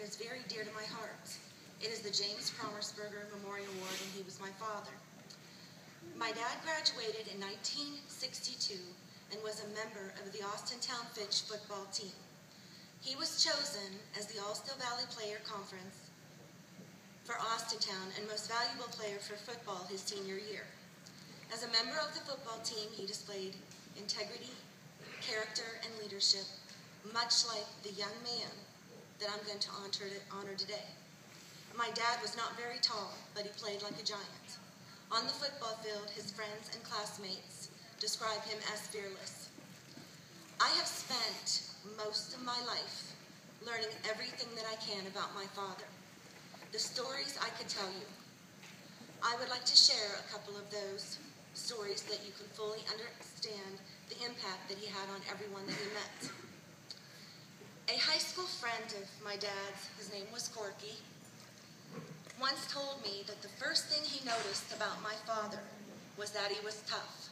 is very dear to my heart. It is the James Promersberger Memorial Award, and he was my father. My dad graduated in 1962 and was a member of the Austintown Fitch football team. He was chosen as the All-Still Valley Player Conference for Austintown and most valuable player for football his senior year. As a member of the football team, he displayed integrity, character, and leadership, much like the young man that I'm going to honor today. My dad was not very tall, but he played like a giant. On the football field, his friends and classmates describe him as fearless. I have spent most of my life learning everything that I can about my father, the stories I could tell you. I would like to share a couple of those stories that you can fully understand the impact that he had on everyone that he met. A high school friend of my dad's, his name was Corky, once told me that the first thing he noticed about my father was that he was tough.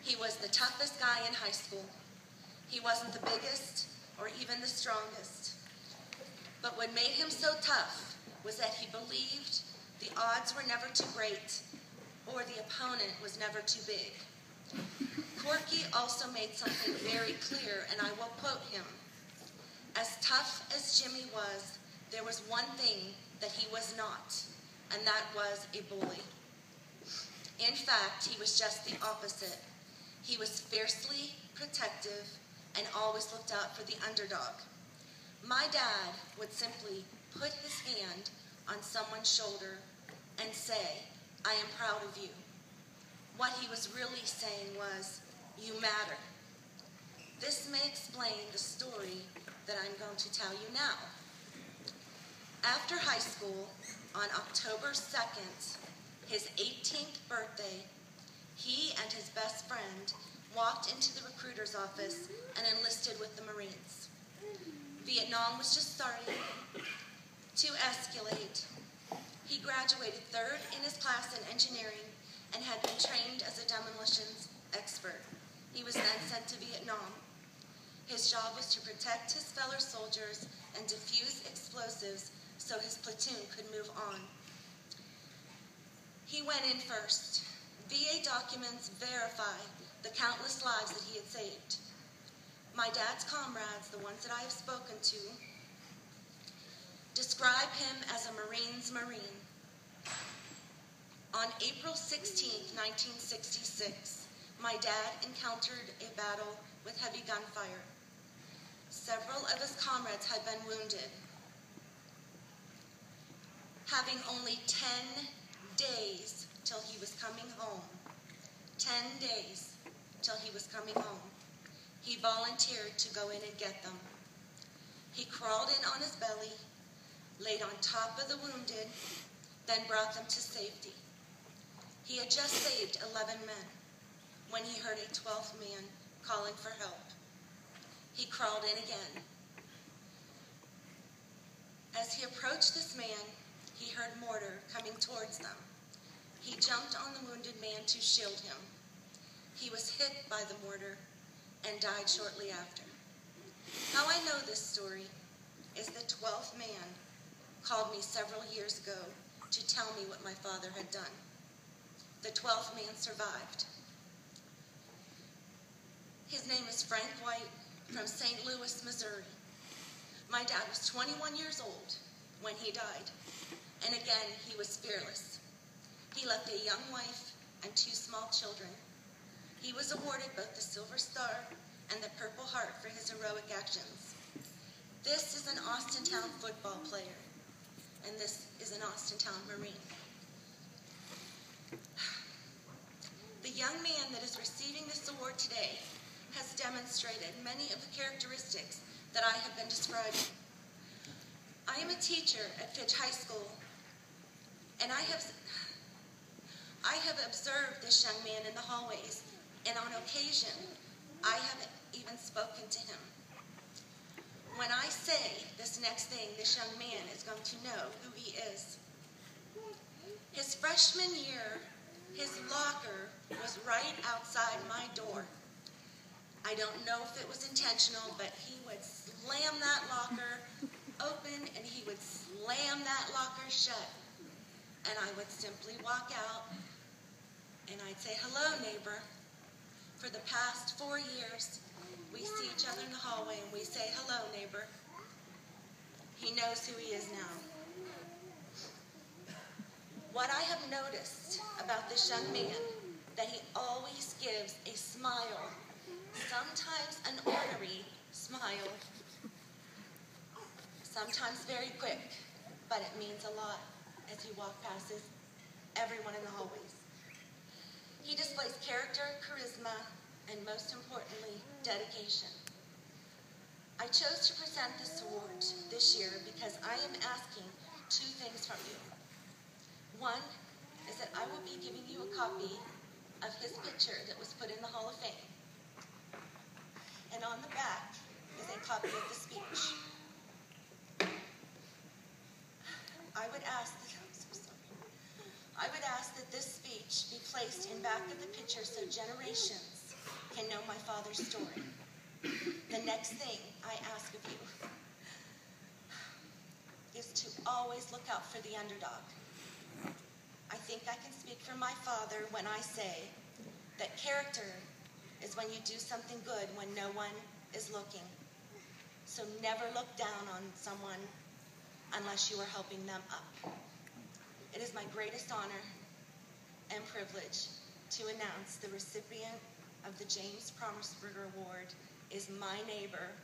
He was the toughest guy in high school. He wasn't the biggest or even the strongest. But what made him so tough was that he believed the odds were never too great or the opponent was never too big. Corky also made something very clear, and I will quote him. As tough as Jimmy was, there was one thing that he was not, and that was a bully. In fact, he was just the opposite. He was fiercely protective and always looked out for the underdog. My dad would simply put his hand on someone's shoulder and say, "I am proud of you." What he was really saying was, "You matter." This may explain the story that I'm going to tell you now. After high school, on October 2nd, his 18th birthday, he and his best friend walked into the recruiter's office and enlisted with the Marines. Vietnam was just starting to escalate. He graduated third in his class in engineering and had been trained as a demolitions expert. He was then sent to Vietnam. His job was to protect his fellow soldiers and defuse explosives so his platoon could move on. He went in first. VA documents verify the countless lives that he had saved. My dad's comrades, the ones that I have spoken to, describe him as a Marine's Marine. On April 16, 1966, my dad encountered a battle with heavy gunfire. Several of his comrades had been wounded. Having only 10 days till he was coming home, 10 days till he was coming home, he volunteered to go in and get them. He crawled in on his belly, laid on top of the wounded, then brought them to safety. He had just saved 11 men when he heard a 12th man calling for help. He crawled in again. As he approached this man, he heard mortar coming towards them. He jumped on the wounded man to shield him. He was hit by the mortar and died shortly after. How I know this story is the 12th man called me several years ago to tell me what my father had done. The 12th man survived. His name is Frank White from St. Louis, Missouri. My dad was 21 years old when he died, and again, he was fearless. He left a young wife and 2 small children. He was awarded both the Silver Star and the Purple Heart for his heroic actions. This is an Austintown football player, and this is an Austintown Marine. The young man that is receiving this award today has demonstrated many of the characteristics that I have been describing. I am a teacher at Fitch High School, and I have observed this young man in the hallways, and on occasion, I have even spoken to him. When I say this next thing, this young man is going to know who he is. His freshman year, his locker was right outside my door. I don't know if it was intentional, but he would slam that locker open slam that locker shut, and I would simply walk out, and I'd say, "Hello, neighbor." For the past 4 years, we see each other in the hallway, and we say, "Hello, neighbor." He knows who he is now. What I have noticed about this young man, that he always gives a smile, sometimes an ornery smile, sometimes very quick, but it means a lot as he walks past everyone in the hallways. He displays character, charisma, and most importantly, dedication. I chose to present this award this year because I am asking 2 things from you. One is that I will be giving you a copy of his picture that was put in the Hall of Fame. And on the back is a copy of the speech. I would ask that this speech be placed in back of the picture so generations can know my father's story. The next thing I ask of you is to always look out for the underdog. I think I can speak for my father when I say that character is when you do something good when no one is looking. So never look down on someone unless you are helping them up. It is my greatest honor and privilege to announce the recipient of the James Promersberger Award is my neighbor,